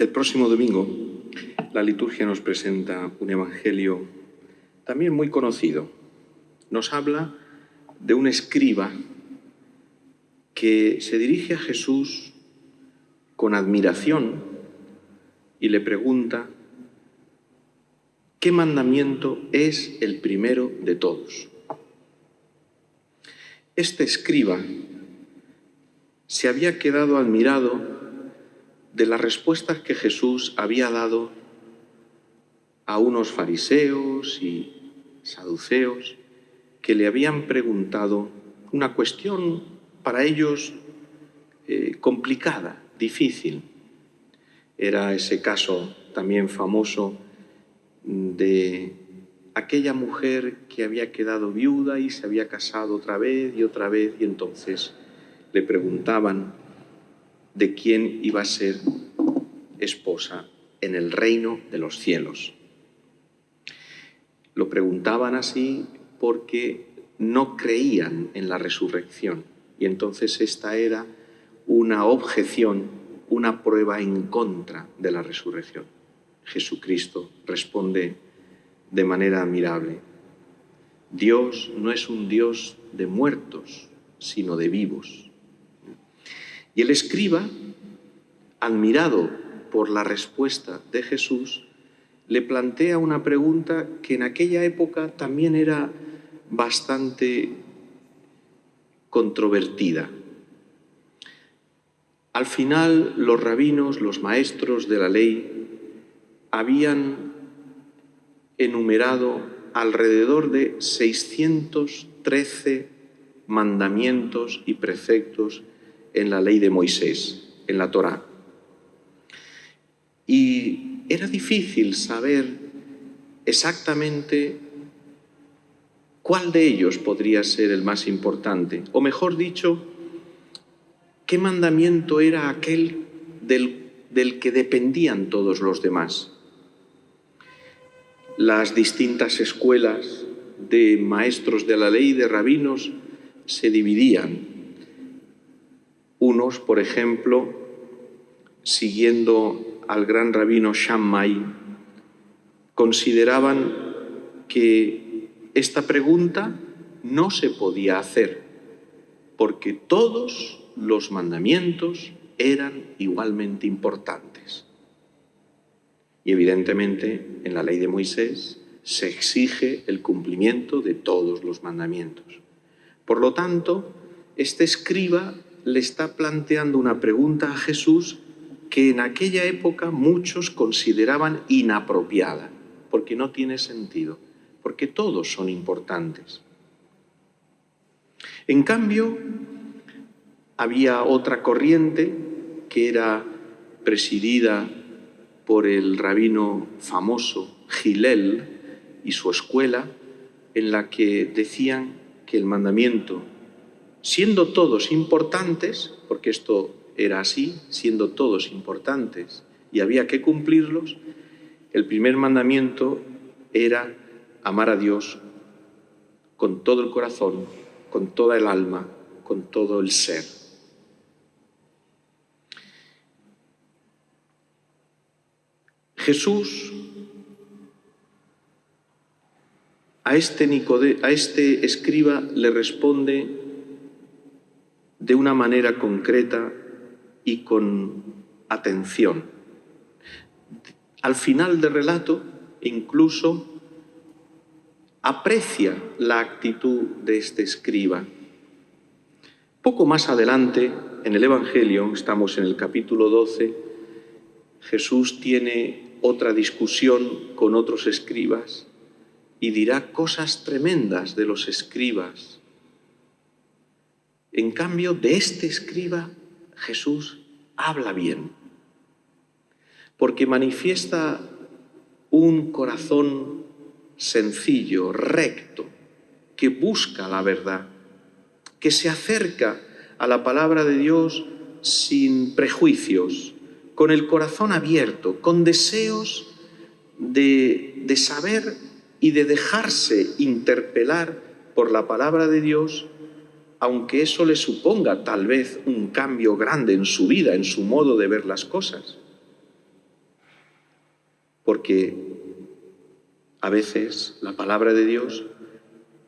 El próximo domingo, la liturgia nos presenta un evangelio también muy conocido. Nos habla de un escriba que se dirige a Jesús con admiración y le pregunta: ¿qué mandamiento es el primero de todos? Este escriba se había quedado admirado de las respuestas que Jesús había dado a unos fariseos y saduceos que le habían preguntado una cuestión para ellos complicada, difícil. Era ese caso también famoso de aquella mujer que había quedado viuda y se había casado otra vez, y entonces le preguntaban de quién iba a ser esposa en el reino de los cielos. Lo preguntaban así porque no creían en la resurrección, y entonces esta era una objeción, una prueba en contra de la resurrección. Jesucristo responde de manera admirable: Dios no es un Dios de muertos, sino de vivos. Y el escriba, admirado por la respuesta de Jesús, le plantea una pregunta que en aquella época también era bastante controvertida. Al final, los rabinos, los maestros de la ley, habían enumerado alrededor de 613 mandamientos y preceptos en la ley de Moisés, en la Torá. Y era difícil saber exactamente cuál de ellos podría ser el más importante, o mejor dicho, qué mandamiento era aquel del que dependían todos los demás. Las distintas escuelas de maestros de la ley, de rabinos, se dividían. Unos, por ejemplo, siguiendo al gran rabino Shammai, consideraban que esta pregunta no se podía hacer, porque todos los mandamientos eran igualmente importantes. Y evidentemente, en la ley de Moisés se exige el cumplimiento de todos los mandamientos. Por lo tanto, este escriba le está planteando una pregunta a Jesús que en aquella época muchos consideraban inapropiada, porque no tiene sentido, porque todos son importantes. En cambio, había otra corriente que era presidida por el rabino famoso Hillel y su escuela, en la que decían que el mandamiento, siendo todos importantes, porque esto era así, siendo todos importantes y había que cumplirlos, el primer mandamiento era amar a Dios con todo el corazón, con toda el alma, con todo el ser. Jesús a este escriba le responde de una manera concreta y con atención. Al final del relato, incluso aprecia la actitud de este escriba. Poco más adelante, en el Evangelio, estamos en el capítulo 12, Jesús tiene otra discusión con otros escribas y dirá cosas tremendas de los escribas. En cambio, de este escriba, Jesús habla bien, porque manifiesta un corazón sencillo, recto, que busca la verdad, que se acerca a la palabra de Dios sin prejuicios, con el corazón abierto, con deseos de saber y de dejarse interpelar por la palabra de Dios, aunque eso le suponga tal vez un cambio grande en su vida, en su modo de ver las cosas. porque a veces la palabra de Dios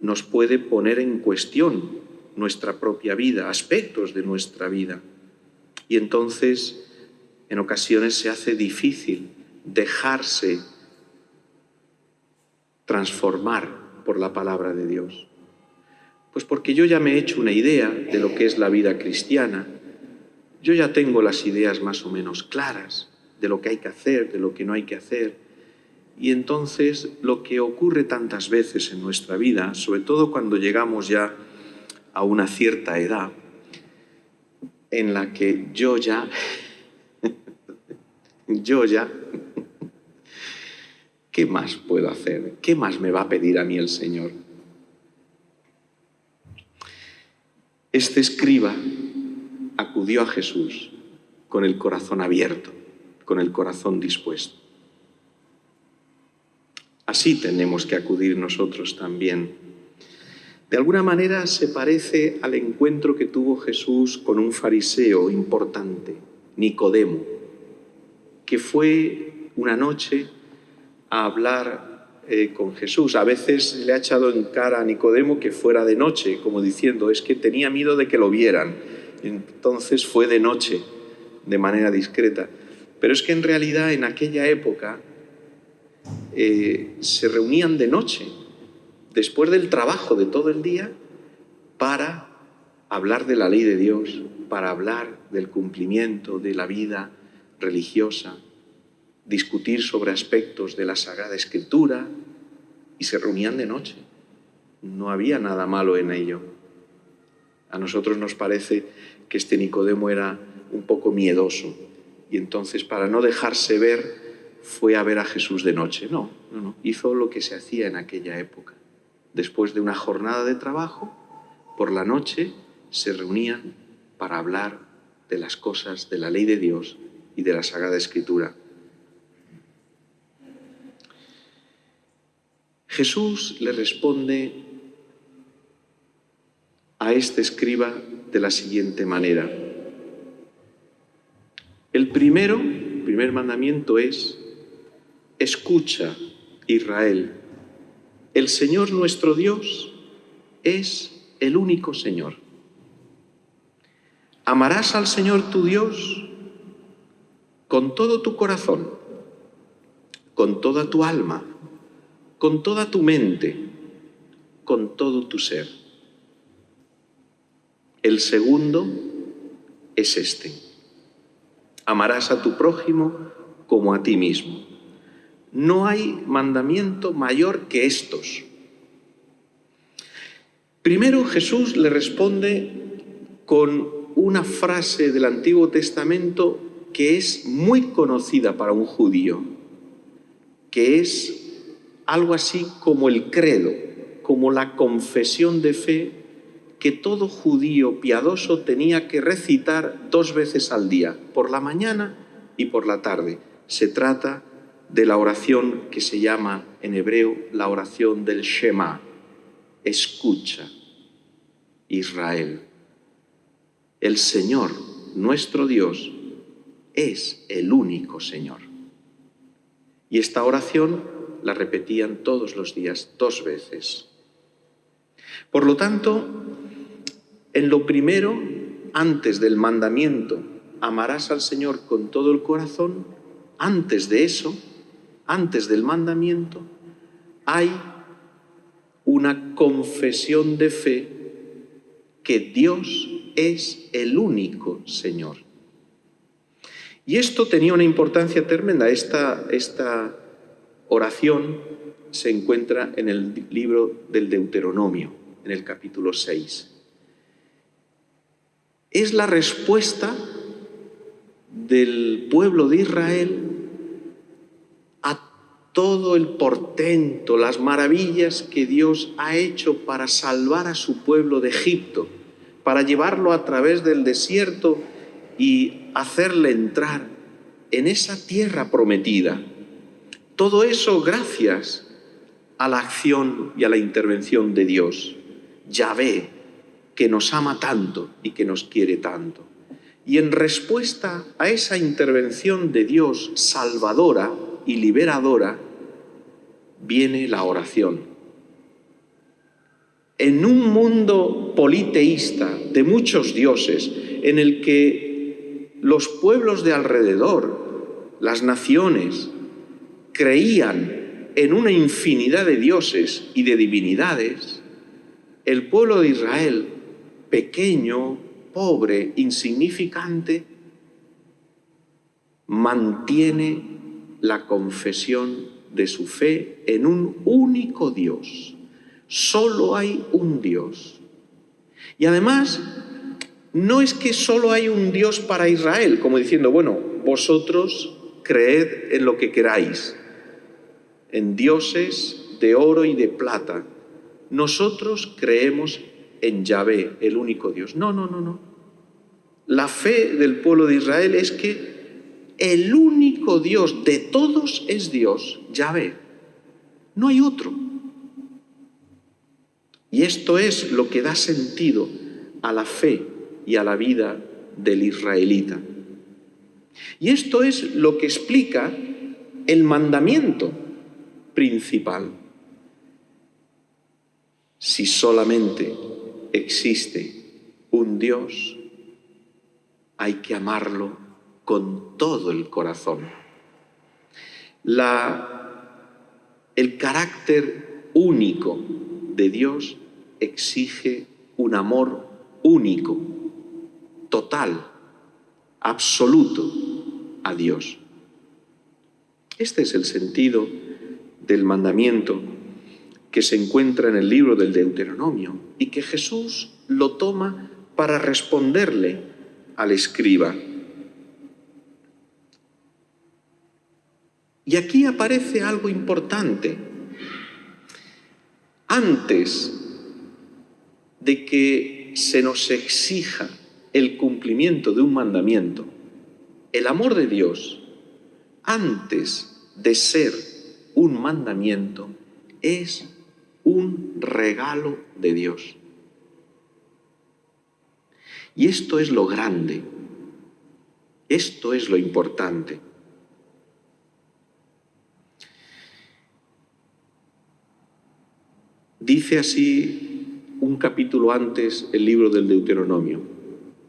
nos puede poner en cuestión nuestra propia vida, aspectos de nuestra vida. Y entonces, en ocasiones se hace difícil dejarse transformar por la palabra de Dios. Pues porque yo ya me he hecho una idea de lo que es la vida cristiana, yo ya tengo las ideas más o menos claras de lo que hay que hacer, de lo que no hay que hacer. Y entonces lo que ocurre tantas veces en nuestra vida, sobre todo cuando llegamos ya a una cierta edad, en la que yo ya, ¿qué más puedo hacer? ¿Qué más me va a pedir a mí el Señor? Este escriba acudió a Jesús con el corazón abierto, con el corazón dispuesto. Así tenemos que acudir nosotros también. De alguna manera se parece al encuentro que tuvo Jesús con un fariseo importante, Nicodemo, que fue una noche a hablar con Jesús. A veces le ha echado en cara a Nicodemo que fuera de noche, como diciendo, es que tenía miedo de que lo vieran. Entonces fue de noche, de manera discreta. Pero es que en realidad en aquella época se reunían de noche, después del trabajo de todo el día, para hablar de la ley de Dios, para hablar del cumplimiento de la vida religiosa, discutir sobre aspectos de la Sagrada Escritura, y se reunían de noche. No había nada malo en ello. A nosotros nos parece que este Nicodemo era un poco miedoso, y entonces, para no dejarse ver, fue a ver a Jesús de noche. No. Hizo lo que se hacía en aquella época. Después de una jornada de trabajo, por la noche se reunían para hablar de las cosas de la ley de Dios y de la Sagrada Escritura. Jesús le responde a este escriba de la siguiente manera. El primer mandamiento es: escucha, Israel, el Señor nuestro Dios es el único Señor. Amarás al Señor tu Dios con todo tu corazón, con toda tu alma, con toda tu mente, con todo tu ser. El segundo es este: amarás a tu prójimo como a ti mismo. No hay mandamiento mayor que estos. Primero Jesús le responde con una frase del Antiguo Testamento que es muy conocida para un judío, que es algo así como el credo, como la confesión de fe que todo judío piadoso tenía que recitar 2 veces al día, por la mañana y por la tarde. Se trata de la oración que se llama en hebreo la oración del Shema. Escucha, Israel. El Señor, nuestro Dios, es el único Señor. Y esta oración la repetían todos los días 2 veces. Por lo tanto, en lo primero, antes del mandamiento, amarás al Señor con todo el corazón, antes de eso, antes del mandamiento, hay una confesión de fe que Dios es el único Señor. Y esto tenía una importancia tremenda. Esta oración se encuentra en el libro del Deuteronomio, en el capítulo 6. Es la respuesta del pueblo de Israel a todo el portento, las maravillas que Dios ha hecho para salvar a su pueblo de Egipto, para llevarlo a través del desierto y hacerle entrar en esa tierra prometida. Todo eso gracias a la acción y a la intervención de Dios, Yahvé, que nos ama tanto y que nos quiere tanto. Y en respuesta a esa intervención de Dios salvadora, y liberadora, viene la oración. En un mundo politeísta de muchos dioses, en el que los pueblos de alrededor, las naciones, creían en una infinidad de dioses y de divinidades, el pueblo de Israel, pequeño, pobre, insignificante, mantiene la confesión de su fe en un único Dios. Solo hay un Dios. Y además, no es que solo hay un Dios para Israel, como diciendo, bueno, vosotros creed en lo que queráis, en dioses de oro y de plata. Nosotros creemos en Yahvé, el único Dios. No, no, no, no. La fe del pueblo de Israel es que el único Dios de todos es Dios, Yahvé. No hay otro. Y esto es lo que da sentido a la fe y a la vida del israelita. Y esto es lo que explica el mandamiento principal. Si solamente existe un Dios, hay que amarlo con todo el corazón. El carácter único de Dios exige un amor único, total, absoluto a Dios. Este es el sentido del mandamiento que se encuentra en el libro del Deuteronomio y que Jesús lo toma para responderle al escriba. Y aquí aparece algo importante. Antes de que se nos exija el cumplimiento de un mandamiento, el amor de Dios, antes de ser un mandamiento, es un regalo de Dios. Y esto es lo grande, esto es lo importante. Dice así un capítulo antes el libro del Deuteronomio,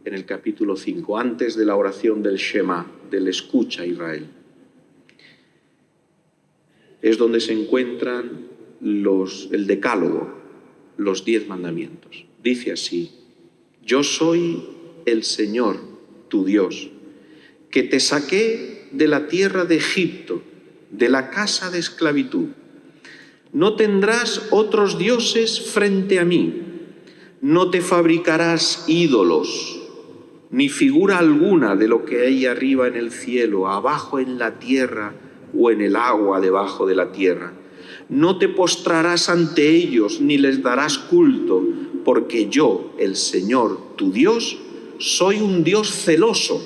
en el capítulo 5, antes de la oración del Shema, del escucha Israel. Es donde se encuentran el decálogo, los 10 mandamientos. Dice así: yo soy el Señor, tu Dios, que te saqué de la tierra de Egipto, de la casa de esclavitud. No tendrás otros dioses frente a mí. No te fabricarás ídolos, ni figura alguna de lo que hay arriba en el cielo, abajo en la tierra o en el agua debajo de la tierra. No te postrarás ante ellos, ni les darás culto, porque yo, el Señor, tu Dios, soy un Dios celoso.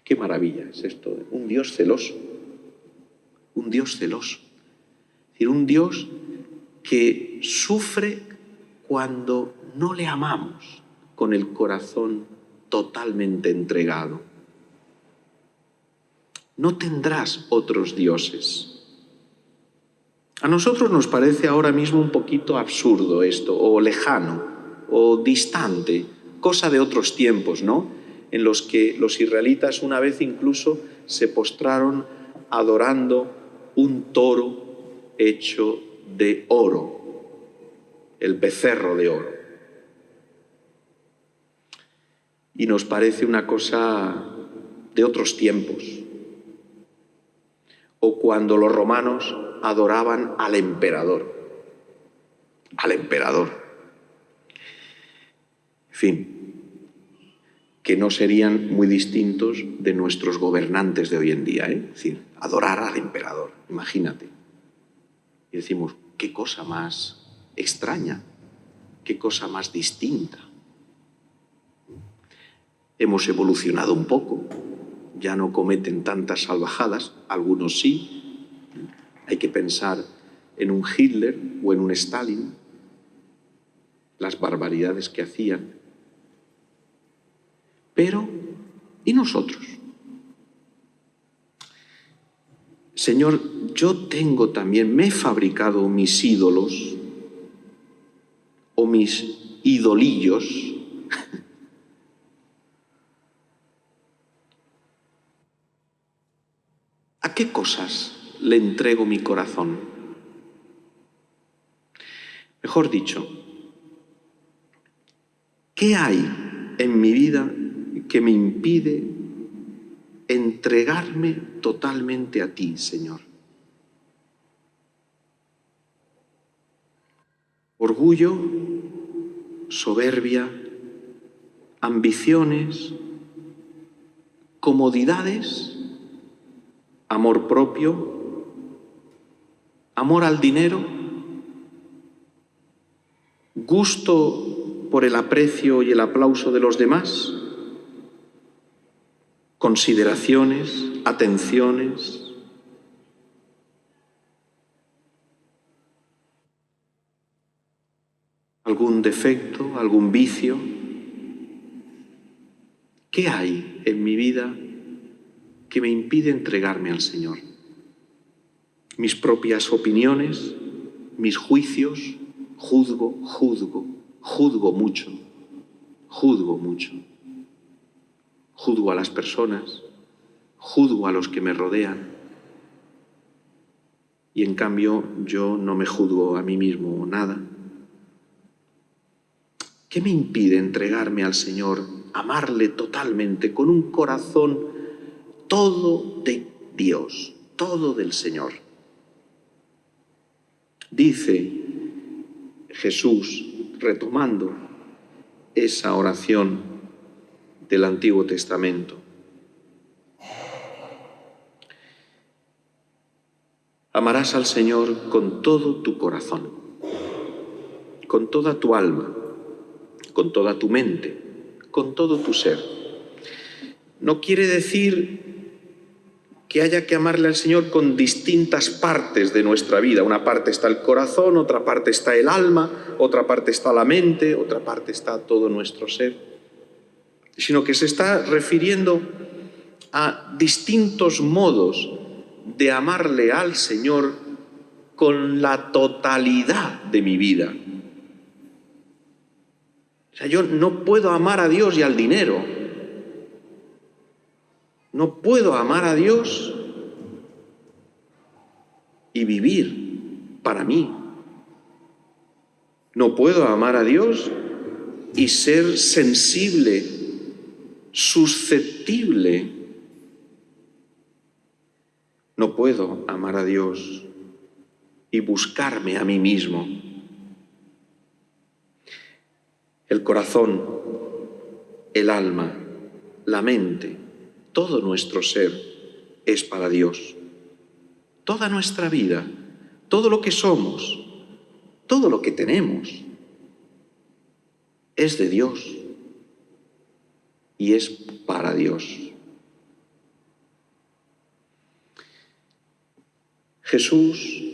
Qué maravilla es esto, un Dios celoso. Un Dios celoso. Es decir, un Dios que sufre cuando no le amamos con el corazón totalmente entregado. No tendrás otros dioses. A nosotros nos parece ahora mismo un poquito absurdo esto, o lejano, o distante, cosa de otros tiempos, ¿no? En los que los israelitas una vez incluso se postraron adorando un toro hecho de oro, el becerro de oro. Y nos parece una cosa de otros tiempos. O cuando los romanos adoraban al emperador. Al emperador. En fin, que no serían muy distintos de nuestros gobernantes de hoy en día, ¿eh? Es decir, adorar al emperador, imagínate. Y decimos, qué cosa más extraña, qué cosa más distinta. Hemos evolucionado un poco, ya no cometen tantas salvajadas, algunos sí. Hay que pensar en un Hitler o en un Stalin, las barbaridades que hacían. Pero, ¿y nosotros? Señor, yo tengo también, me he fabricado mis ídolos o mis idolillos. ¿A qué cosas le entrego mi corazón? Mejor dicho, ¿qué hay en mi vida que me impide entregarme totalmente a ti, Señor? Orgullo, soberbia, ambiciones, comodidades, amor propio, amor al dinero, gusto por el aprecio y el aplauso de los demás, consideraciones, atenciones. ¿Algún defecto, algún vicio? ¿Qué hay en mi vida que me impide entregarme al Señor? Mis propias opiniones, mis juicios, juzgo mucho. Juzgo a las personas, juzgo a los que me rodean y en cambio yo no me juzgo a mí mismo nada. ¿Qué me impide entregarme al Señor, amarle totalmente, con un corazón todo de Dios, todo del Señor? Dice Jesús, retomando esa oración del Antiguo Testamento: amarás al Señor con todo tu corazón, con toda tu alma, con toda tu mente, con todo tu ser. No quiere decir que haya que amarle al Señor con distintas partes de nuestra vida. Una parte está el corazón, otra parte está el alma, otra parte está la mente, otra parte está todo nuestro ser. Sino que se está refiriendo a distintos modos de amarle al Señor con la totalidad de mi vida. O sea, yo no puedo amar a Dios y al dinero. No puedo amar a Dios y vivir para mí. No puedo amar a Dios y ser sensible, susceptible. No puedo amar a Dios y buscarme a mí mismo. El corazón, el alma, la mente, todo nuestro ser es para Dios. Toda nuestra vida, todo lo que somos, todo lo que tenemos, es de Dios y es para Dios. Jesús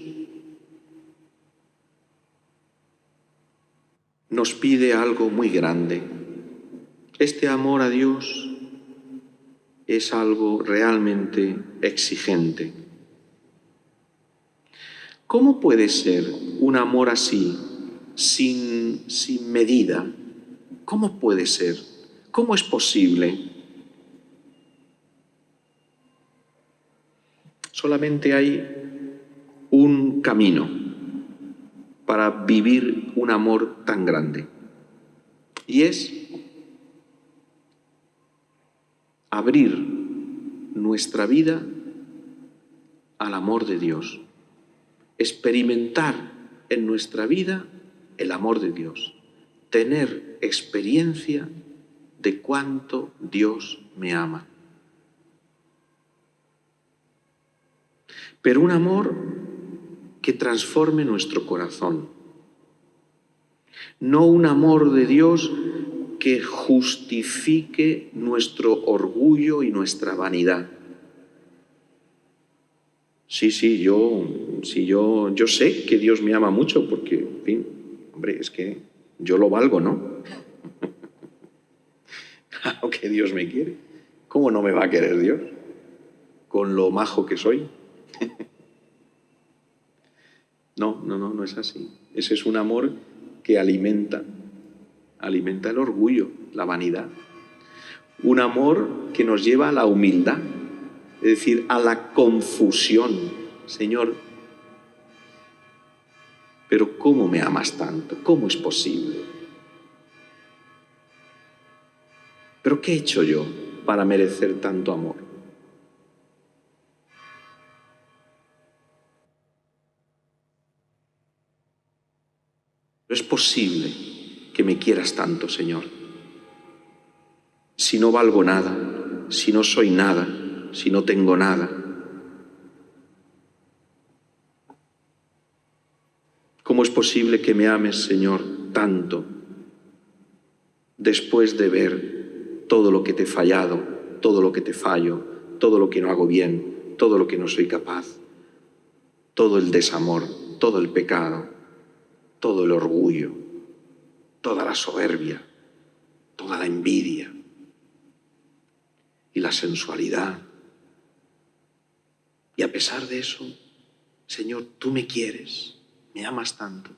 nos pide algo muy grande. Este amor a Dios es algo realmente exigente. ¿Cómo puede ser un amor así, sin medida? ¿Cómo puede ser? ¿Cómo es posible? Solamente hay un camino para vivir un amor tan grande, y es abrir nuestra vida al amor de Dios, experimentar en nuestra vida el amor de Dios, tener experiencia de cuánto Dios me ama. Pero un amor que transforme nuestro corazón, no un amor de Dios que justifique nuestro orgullo y nuestra vanidad. Sí, yo sé que Dios me ama mucho porque, en fin, hombre, es que yo lo valgo, ¿no? Claro que Dios me quiere. ¿Cómo no me va a querer Dios? Con lo majo que soy. No es así. Ese es un amor que alimenta el orgullo, la vanidad. Un amor que nos lleva a la humildad, es decir, a la confusión. Señor, pero ¿cómo me amas tanto? ¿Cómo es posible? ¿Pero qué he hecho yo para merecer tanto amor? No es posible que me quieras tanto, Señor, si no valgo nada, si no soy nada, si no tengo nada. ¿Cómo es posible que me ames, Señor, tanto después de ver todo lo que te he fallado, todo lo que te fallo, todo lo que no hago bien, todo lo que no soy capaz, todo el desamor, todo el pecado, todo el orgullo, toda la soberbia, toda la envidia y la sensualidad? Y a pesar de eso, Señor, tú me quieres, me amas tanto.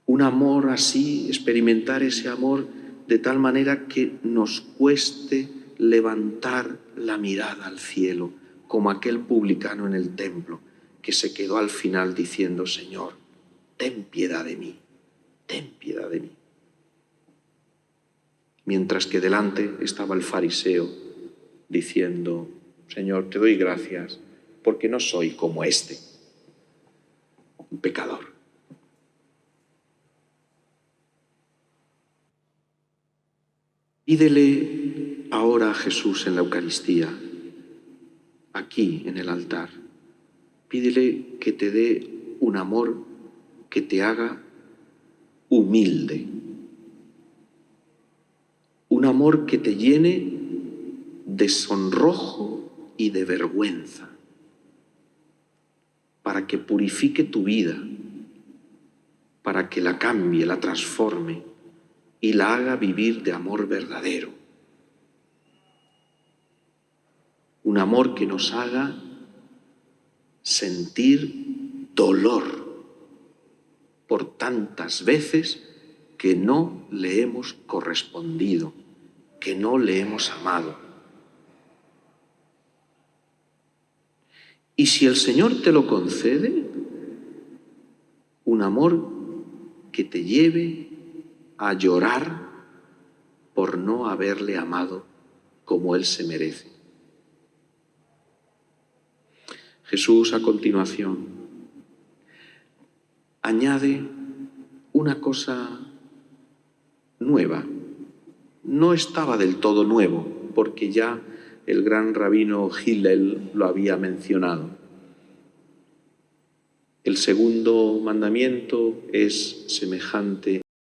Un amor así, experimentar ese amor de tal manera que nos cueste levantar la mirada al cielo, como aquel publicano en el templo que se quedó al final diciendo: Señor, ten piedad de mí, ten piedad de mí. Mientras que delante estaba el fariseo diciendo: Señor, te doy gracias porque no soy como este, un pecador. Pídele ahora a Jesús en la Eucaristía, aquí en el altar. Pídele que te dé un amor que te haga humilde. Un amor que te llene de sonrojo y de vergüenza, para que purifique tu vida, para que la cambie, la transforme y la haga vivir de amor verdadero. Un amor que nos haga sentir dolor por tantas veces que no le hemos correspondido, que no le hemos amado. Y si el Señor te lo concede, un amor que te lleve a llorar por no haberle amado como Él se merece. Jesús, a continuación, añade una cosa nueva. No estaba del todo nuevo, porque ya el gran rabino Hillel lo había mencionado. El segundo mandamiento es semejante